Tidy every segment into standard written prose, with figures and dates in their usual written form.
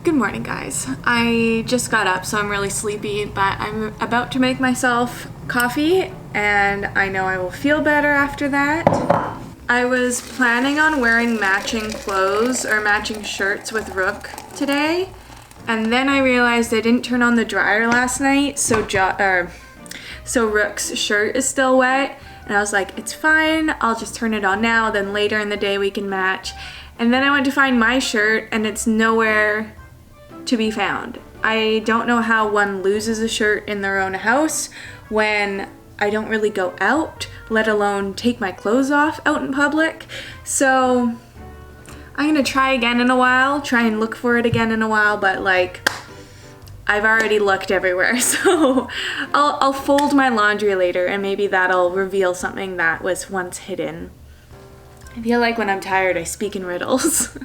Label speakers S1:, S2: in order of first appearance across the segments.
S1: Good morning, guys. I just got up, so I'm really sleepy, but I'm about to make myself coffee, and I know I will feel better after that. I was planning on wearing matching clothes or matching shirts with Rook today, and then I realized I didn't turn on the dryer last night, so Rook's shirt is still wet, and I was like, it's fine, I'll just turn it on now, then later in the day we can match. And then I went to find my shirt, and it's nowhere to be found. I don't know how one loses a shirt in their own house when I don't really go out, let alone take my clothes off out in public. So I'm gonna try again in a while, try and look for it again in a while, but like I've already looked everywhere, so I'll fold my laundry later and maybe that'll reveal something that was once hidden. I feel like when I'm tired I speak in riddles.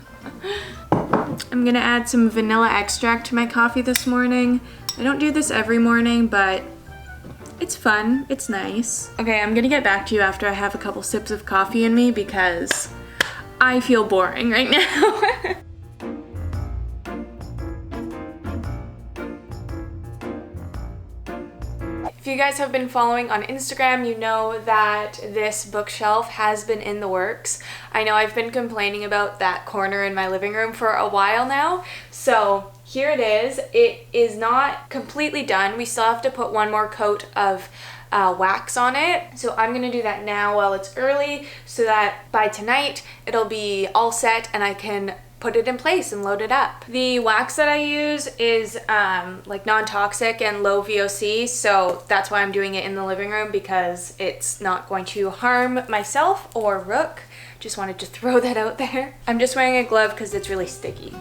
S1: I'm gonna add some vanilla extract to my coffee this morning. I don't do this every morning, but it's fun, it's nice. Okay, I'm gonna get back to you after I have a couple sips of coffee in me because I feel boring right now. If you guys have been following on Instagram, you know that this bookshelf has been in the works. I know I've been complaining about that corner in my living room for a while now, so here it is. It is not completely done. We still have to put one more coat of wax on it, so I'm gonna do that now while it's early so that by tonight it'll be all set and I can put it in place and load it up. The wax that I use is like non-toxic and low VOC, so that's why I'm doing it in the living room because it's not going to harm myself or Rook. Just wanted to throw that out there. I'm just wearing a glove because it's really sticky.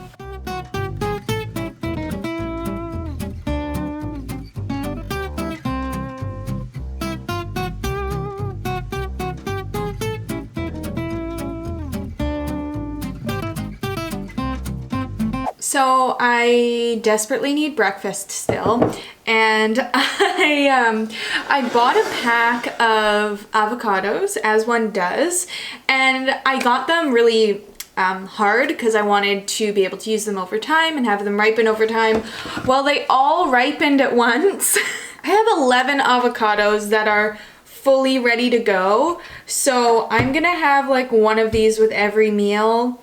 S1: So I desperately need breakfast still, and I bought a pack of avocados, as one does, and I got them really hard because I wanted to be able to use them over time and have them ripen over time. Well, they all ripened at once. I have 11 avocados that are fully ready to go, so I'm gonna have like one of these with every meal.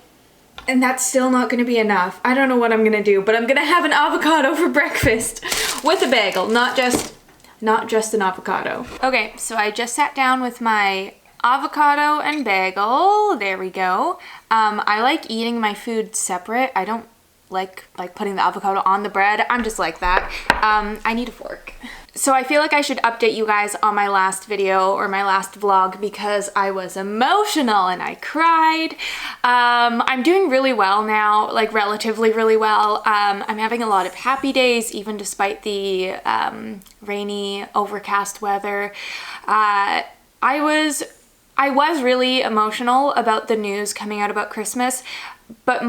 S1: And that's still not gonna be enough. I don't know what I'm gonna do, but I'm gonna have an avocado for breakfast with a bagel, not just an avocado. Okay, so I just sat down with my avocado and bagel. There we go. I like eating my food separate. I don't like putting the avocado on the bread. I'm just like that. I need a fork. So I feel like I should update you guys on my last video or my last vlog because I was emotional and I cried. I'm doing really well now, like relatively really well. I'm having a lot of happy days even despite the rainy, overcast weather. I was really emotional about the news coming out about Christmas, but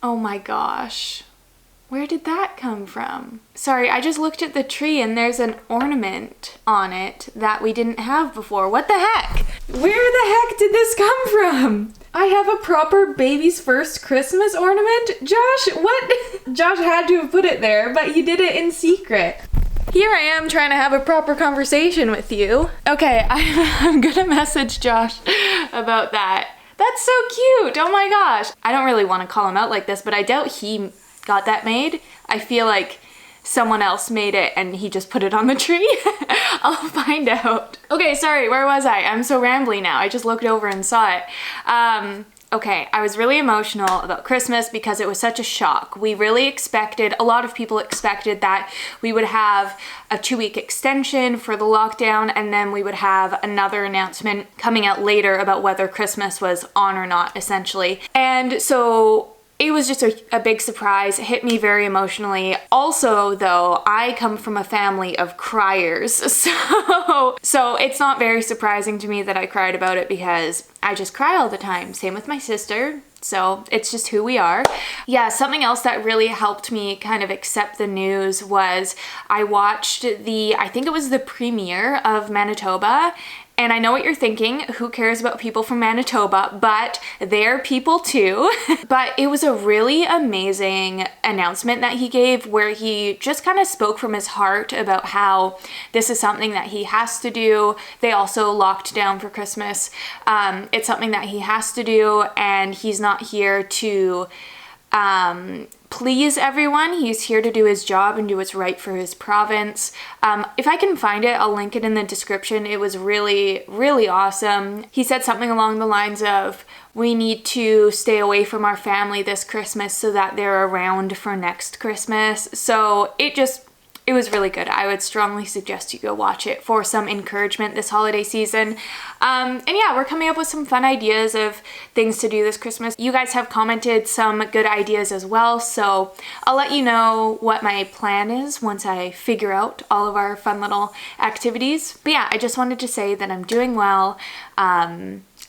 S1: oh my gosh. Where did that come from? Sorry, I just looked at the tree and there's an ornament on it that we didn't have before. What the heck? Where the heck did this come from? I have a proper baby's first Christmas ornament? Josh, what? Josh had to have put it there, but he did it in secret. Here I am trying to have a proper conversation with you. Okay, I'm gonna message Josh about that. That's so cute, oh my gosh. I don't really want to call him out like this, but I doubt he got that made. I feel like someone else made it and he just put it on the tree. I'll find out. Okay, sorry, where was I? I'm so rambly now. I just looked over and saw it. Okay, I was really emotional about Christmas because it was such a shock. We really expected, a lot of people expected that we would have a 2-week extension for the lockdown and then we would have another announcement coming out later about whether Christmas was on or not, essentially. And so it was just a big surprise. It hit me very emotionally. Also, though, I come from a family of criers, so it's not very surprising to me that I cried about it because I just cry all the time. Same with my sister. So it's just who we are. Yeah, something else that really helped me kind of accept the news was I watched I think it was the premiere of Manitoba, And I know what you're thinking, who cares about people from Manitoba, but they're people too. But it was a really amazing announcement that he gave where he just kind of spoke from his heart about how this is something that he has to do. They also locked down for Christmas. It's something that he has to do, and he's not here to please everyone. He's here to do his job and do what's right for his province. If I can find it, I'll link it in the description. It was really, really awesome. He said something along the lines of, we need to stay away from our family this Christmas so that they're around for next Christmas. So it was really good. I would strongly suggest you go watch it for some encouragement this holiday season. And yeah, we're coming up with some fun ideas of things to do this Christmas. You guys have commented some good ideas as well, so I'll let you know what my plan is once I figure out all of our fun little activities. But yeah, I just wanted to say that I'm doing well.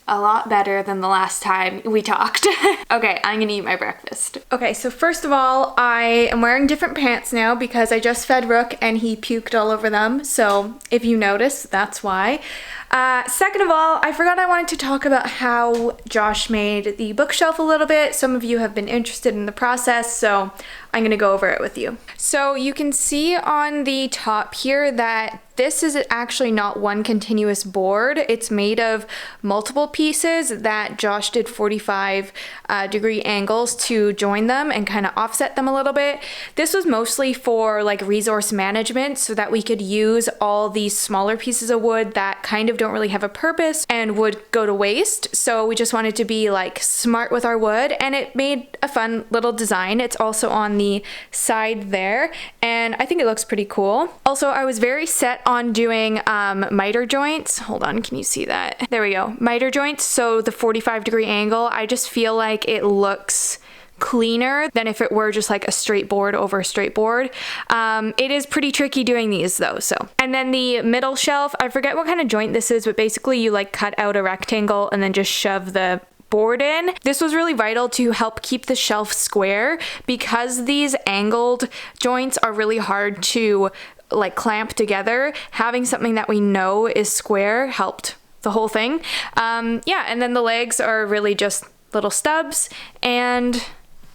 S1: A lot better than the last time we talked. Okay, I'm gonna eat my breakfast. Okay, so first of all, I am wearing different pants now because I just fed Rook and he puked all over them. So if you notice, that's why. Second of all, I forgot I wanted to talk about how Josh made the bookshelf a little bit. Some of you have been interested in the process, so I'm gonna go over it with you. So you can see on the top here that this is actually not one continuous board. It's made of multiple pieces that Josh did 45-degree angles to join them and kind of offset them a little bit. This was mostly for like resource management so that we could use all these smaller pieces of wood that kind of don't really have a purpose and would go to waste. So we just wanted to be like smart with our wood, and it made a fun little design. It's also on the side there, and I think it looks pretty cool. Also, I was very set on doing miter joints. Hold on, can you see that? There we go, miter joints. So the 45-degree angle, I just feel like it looks cleaner than if it were just like a straight board over a straight board. It is pretty tricky doing these though, so. And then the middle shelf, I forget what kind of joint this is, but basically you like cut out a rectangle and then just shove the board in. This was really vital to help keep the shelf square because these angled joints are really hard to like clamp together. Having something that we know is square helped the whole thing. Yeah, and then the legs are really just little stubs, and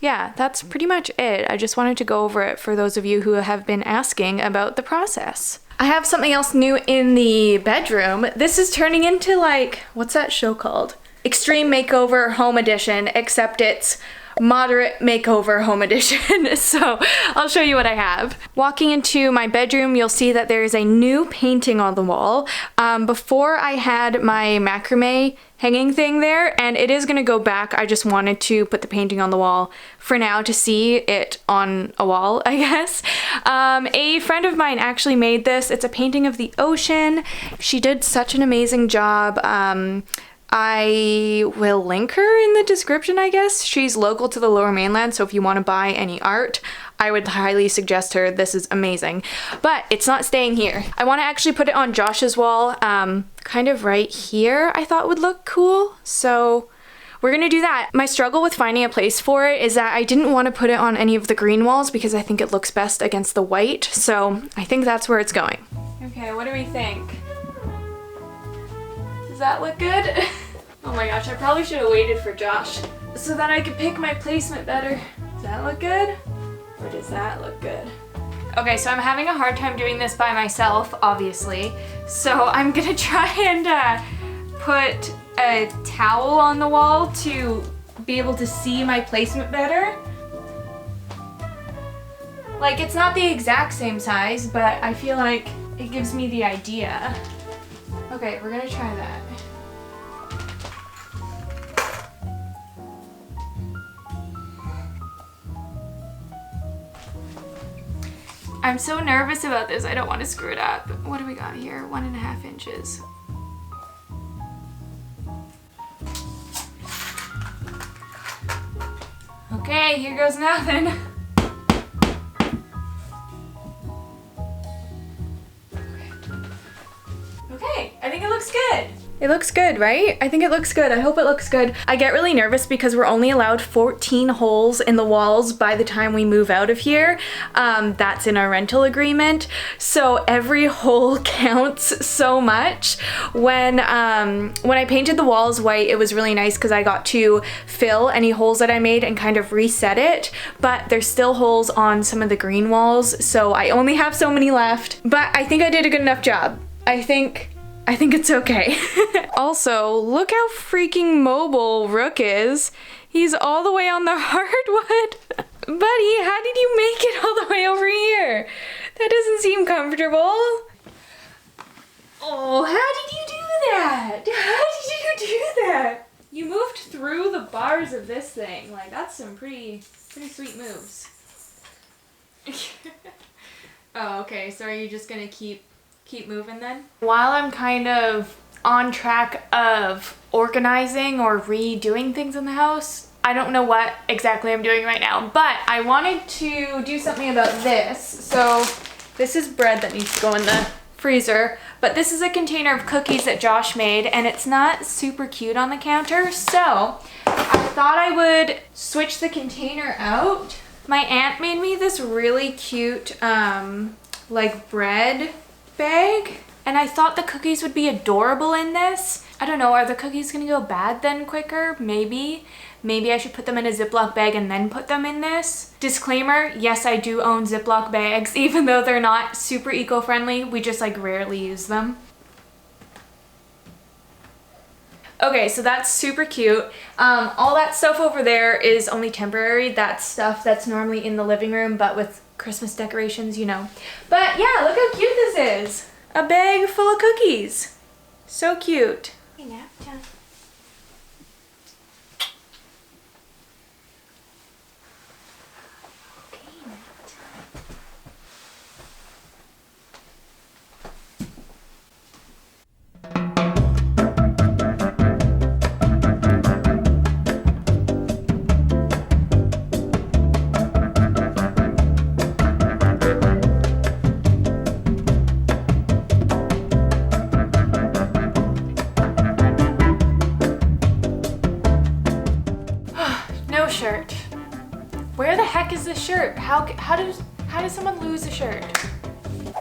S1: yeah, that's pretty much it. I just wanted to go over it for those of you who have been asking about the process. I have something else new in the bedroom. This is turning into like, what's that show called? Extreme Makeover Home Edition, except it's Moderate Makeover Home Edition. So I'll show you what I have. Walking into my bedroom, you'll see that there is a new painting on the wall. Before I had my macrame hanging thing there, and it is gonna go back. I just wanted to put the painting on the wall for now to see it on a wall, I guess. A friend of mine actually made this. It's a painting of the ocean. She did such an amazing job. I will link her in the description, I guess. She's local to the Lower Mainland, so if you want to buy any art, I would highly suggest her. This is amazing. But it's not staying here. I want to actually put it on Josh's wall, kind of right here, I thought would look cool. So we're gonna do that. My struggle with finding a place for it is that I didn't want to put it on any of the green walls because I think it looks best against the white. So I think that's where it's going. Okay, what do we think? Does that look good? Oh my gosh, I probably should have waited for Josh so that I could pick my placement better. Does that look good? Or does that look good? Okay, so I'm having a hard time doing this by myself, obviously. So I'm gonna try and put a towel on the wall to be able to see my placement better. Like, it's not the exact same size, but I feel like it gives me the idea. Okay, we're gonna try that. I'm so nervous about this, I don't want to screw it up. What do we got here? 1.5 inches. Okay, here goes nothing. Okay, I think it looks good. It looks good, right? I think it looks good. I hope it looks good. I get really nervous because we're only allowed 14 holes in the walls by the time we move out of here. That's in our rental agreement. So every hole counts so much. When I painted the walls white, it was really nice because I got to fill any holes that I made and kind of reset it. But there's still holes on some of the green walls, so I only have so many left. But I think I did a good enough job. I think it's okay. Also, look how freaking mobile Rook is. He's all the way on the hardwood. Buddy, how did you make it all the way over here? That doesn't seem comfortable. Oh, how did you do that? How did you do that? You moved through the bars of this thing. Like, that's some pretty sweet moves. Oh, okay, so are you just gonna keep moving then? While I'm kind of on track of organizing or redoing things in the house, I don't know what exactly I'm doing right now, but I wanted to do something about this. So this is bread that needs to go in the freezer, but this is a container of cookies that Josh made, and it's not super cute on the counter, so I thought I would switch the container out. My aunt made me this really cute like bread bag, and I thought the cookies would be adorable in this. I don't know, are the cookies gonna go bad then quicker? Maybe I should put them in a Ziploc bag and then put them in this. Disclaimer, yes, I do own Ziploc bags, even though they're not super eco-friendly. We just like rarely use them. Okay, so that's super cute. All that stuff over there is only temporary. That's stuff that's normally in the living room, but with Christmas decorations, you know. But yeah, look how cute this is. A bag full of cookies. So cute. Hey, nap time. Shirt. Where the heck is this shirt? How does someone lose a shirt?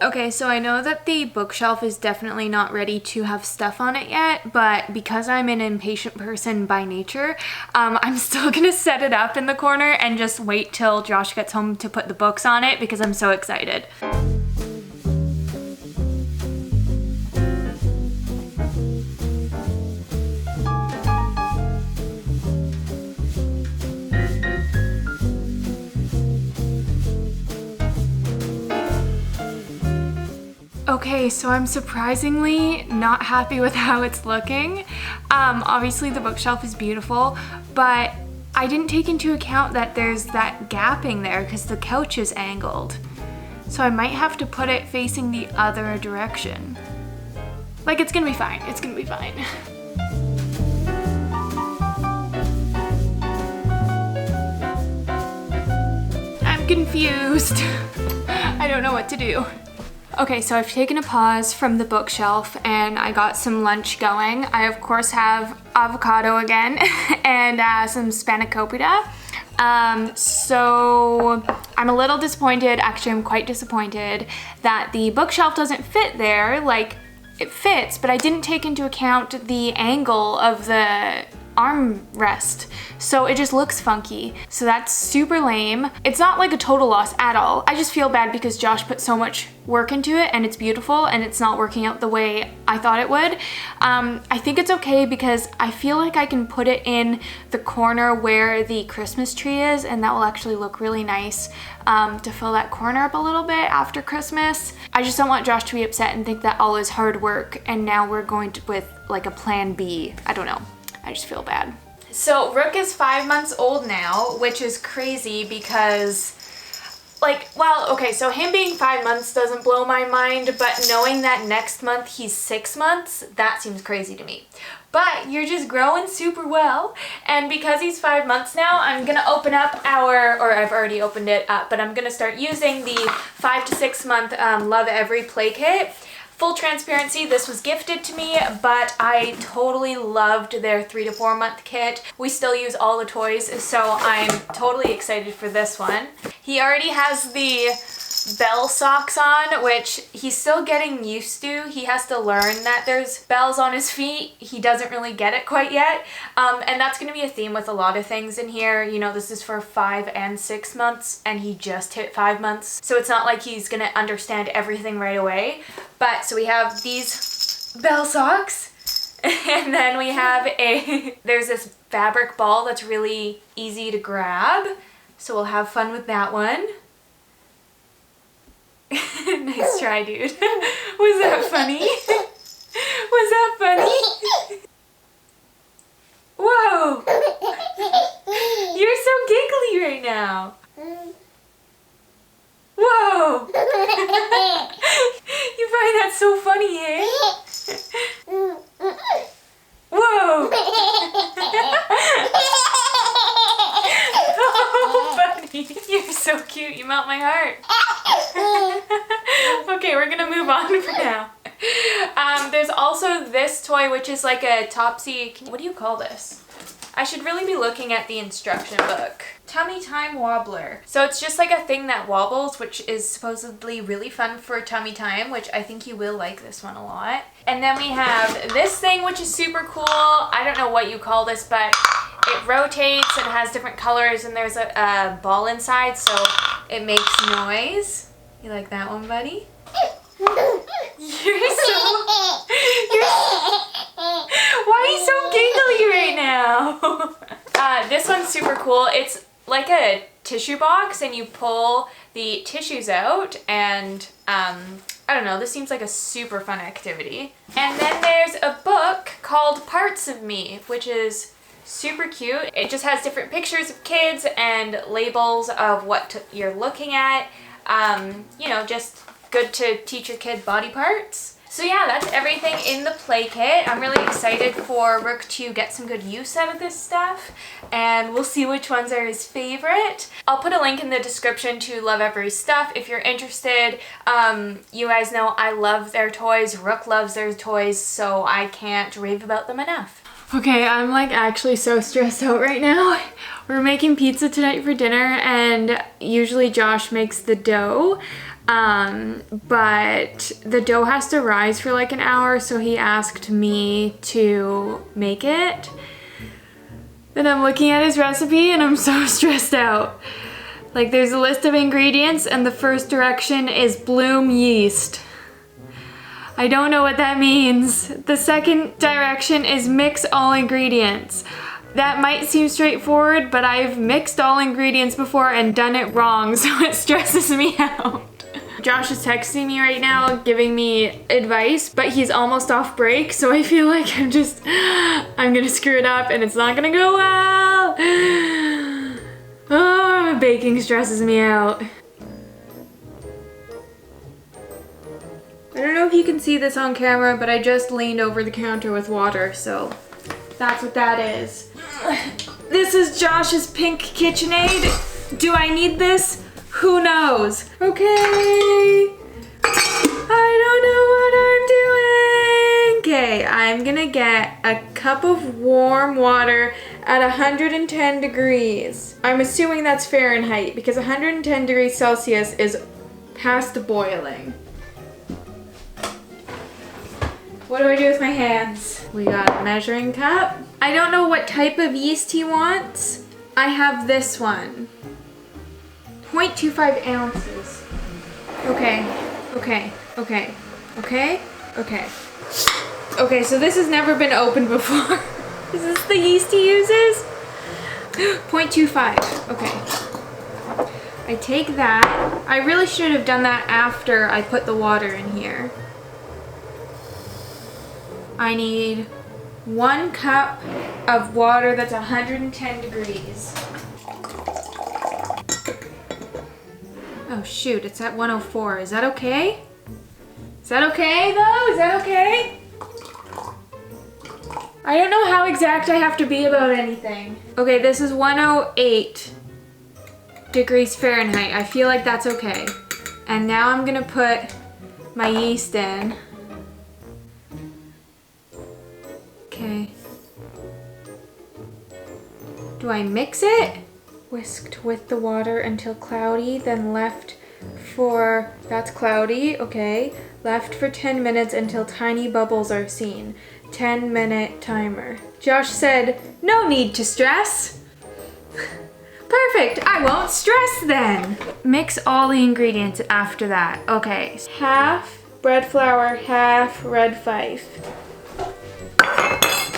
S1: Okay, so I know that the bookshelf is definitely not ready to have stuff on it yet, but because I'm an impatient person by nature, I'm still gonna set it up in the corner and just wait till Josh gets home to put the books on it because I'm so excited. Okay, so I'm surprisingly not happy with how it's looking. Obviously the bookshelf is beautiful, but I didn't take into account that there's that gapping there because the couch is angled. So I might have to put it facing the other direction. Like, it's gonna be fine, it's gonna be fine. I'm confused. I don't know what to do. Okay, so I've taken a pause from the bookshelf and I got some lunch going. I of course have avocado again and some spanakopita. So I'm a little disappointed, actually I'm quite disappointed that the bookshelf doesn't fit there. Like, it fits, but I didn't take into account the angle of the armrest, so it just looks funky. So that's super lame. It's not like a total loss at all. I just feel bad because Josh put so much work into it and it's beautiful and it's not working out the way I thought it would. I think it's okay because I feel like I can put it in the corner where the Christmas tree is, and that will actually look really nice to fill that corner up a little bit after Christmas. I just don't want Josh to be upset and think that all is hard work and now we're going to with like a plan B. I don't know. I just feel bad. So Rook is 5 months old now, which is crazy because, like, well, okay, so him being 5 months doesn't blow my mind, but knowing that next month he's 6 months, that seems crazy to me. But you're just growing super well, and because he's 5 months now, I'm gonna open up or I've already opened it up, but I'm gonna start using the 5 to 6 month Love Every play kit Full transparency, this was gifted to me, but I totally loved their 3 to 4 month kit. We still use all the toys, so I'm totally excited for this one. He already has the bell socks on, which he's still getting used to. He has to learn that there's bells on his feet. He doesn't really get it quite yet. And that's going to be a theme with a lot of things in here. You know, this is for 5 and 6 months, and he just hit 5 months. So it's not like he's going to understand everything right away. But so we have these bell socks, and then we have there's this fabric ball that's really easy to grab. So we'll have fun with that one. Nice try, dude. Was that funny? Was that funny? Whoa! You're so giggly right now. Whoa! You find that so funny, eh? Whoa! Oh, buddy. You're so cute. You melt my heart. Okay, we're gonna move on for now. There's also this toy, which is like a Topsy... What do you call this? I should really be looking at the instruction book. Tummy time wobbler. So it's just like a thing that wobbles, which is supposedly really fun for tummy time, which I think you will like this one a lot. And then we have this thing, which is super cool. I don't know what you call this, but it rotates and has different colors, and there's a ball inside, so it makes noise. You like that one, buddy? Why are you so giggly right now? This one's super cool. It's like a tissue box, and you pull the tissues out, and I don't know, this seems like a super fun activity. And then there's a book called Parts of Me, which is super cute. It just has different pictures of kids and labels of what you're looking at. You know, just good to teach your kid body parts. So yeah, that's everything in the play kit. I'm really excited for Rook to get some good use out of this stuff, and we'll see which ones are his favorite. I'll put a link in the description to Love Every Stuff if you're interested. You guys know I love their toys. Rook loves their toys, so I can't rave about them enough. Okay, I'm like actually so stressed out right now. We're making pizza tonight for dinner, and usually Josh makes the dough. But the dough has to rise for like an hour, so he asked me to make it. And I'm looking at his recipe and I'm so stressed out. Like, there's a list of ingredients, and the first direction is bloom yeast. I don't know what that means. The second direction is mix all ingredients. That might seem straightforward, but I've mixed all ingredients before and done it wrong, so it stresses me out. Josh is texting me right now, giving me advice, but he's almost off break, so I feel like I'm gonna screw it up and it's not gonna go well. Oh, baking stresses me out. I don't know if you can see this on camera, but I just leaned over the counter with water, so that's what that is. This is Josh's pink KitchenAid. Do I need this? Who knows? Okay. I don't know what I'm doing. Okay, I'm gonna get a cup of warm water at 110 degrees. I'm assuming that's Fahrenheit, because 110 degrees Celsius is past boiling. What do I do with my hands? We got a measuring cup. I don't know what type of yeast he wants. I have this one. 0.25 ounces. Okay, okay, okay, okay, okay. Okay, so this has never been opened before. Is this the yeast he uses? 0.25, okay. I take that. I really should have done that after I put the water in here. I need 1 cup of water that's 110 degrees. Oh shoot, it's at 104. Is that okay? Is that okay though? Is that okay? I don't know how exact I have to be about anything. Okay, this is 108 degrees Fahrenheit. I feel like that's okay. And now I'm gonna put my yeast in. Do I mix it? Whisked with the water until cloudy, then left for, that's cloudy, okay. Left for 10 minutes until tiny bubbles are seen. 10-minute timer. Josh said, no need to stress. Perfect, I won't stress then. Mix all the ingredients after that. Okay, half bread flour, half red fife.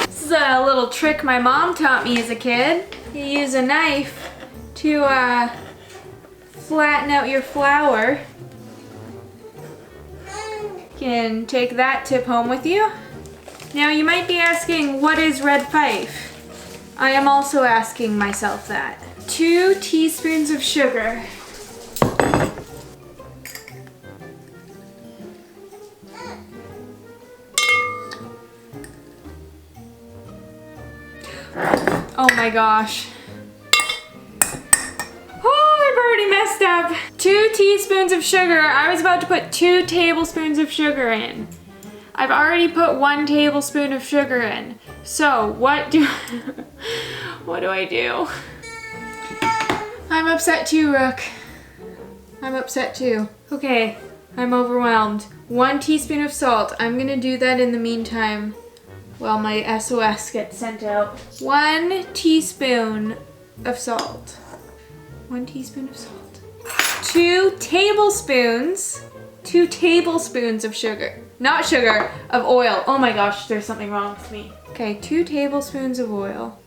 S1: This is a little trick my mom taught me as a kid. You use a knife to flatten out your flour. You can take that tip home with you. Now you might be asking, what is red fife? I am also asking myself that. 2 teaspoons of sugar. Oh my gosh. Oh, I've already messed up. 2 teaspoons of sugar. I was about to put 2 tablespoons of sugar in. I've already put 1 tablespoon of sugar in. So what do I do? I'm upset too, Rook. I'm upset too. Okay, I'm overwhelmed. 1 teaspoon of salt. I'm gonna do that in the meantime while my SOS gets sent out. 1 teaspoon of salt. 1 teaspoon of salt. 2 tablespoons of sugar. Not sugar, of oil. Oh my gosh, there's something wrong with me. Okay, 2 tablespoons of oil.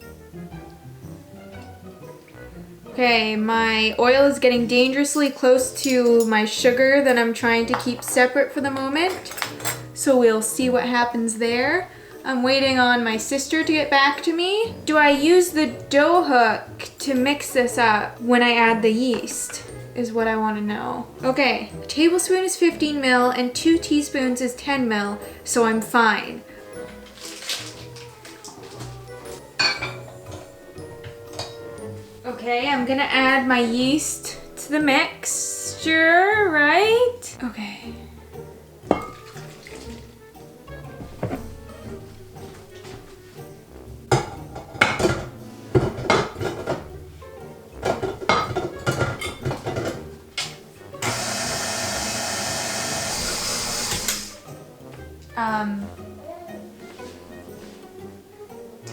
S1: Okay, my oil is getting dangerously close to my sugar that I'm trying to keep separate for the moment. So we'll see what happens there. I'm waiting on my sister to get back to me. Do I use the dough hook to mix this up when I add the yeast? Is what I want to know. Okay, a tablespoon is 15 ml and 2 teaspoons is 10 ml, so I'm fine. Okay, I'm gonna add my yeast to the mixture, right? Okay.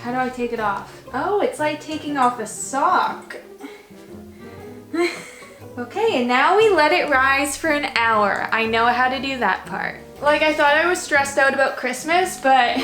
S1: How do I take it off? Oh, it's like taking off a sock. Okay, and now we let it rise for an hour. I know how to do that part. Like, I thought I was stressed out about Christmas, but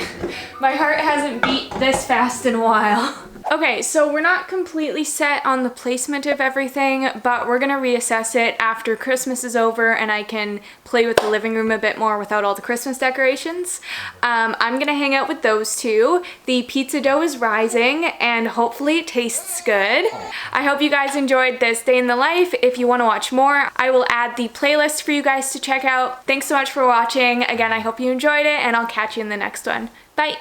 S1: my heart hasn't beat this fast in a while. Okay, so we're not completely set on the placement of everything, but we're gonna reassess it after Christmas is over and I can play with the living room a bit more without all the Christmas decorations. I'm gonna hang out with those two. The pizza dough is rising and hopefully it tastes good. I hope you guys enjoyed this day in the life. If you wanna watch more, I will add the playlist for you guys to check out. Thanks so much for watching. Again, I hope you enjoyed it and I'll catch you in the next one. Bye!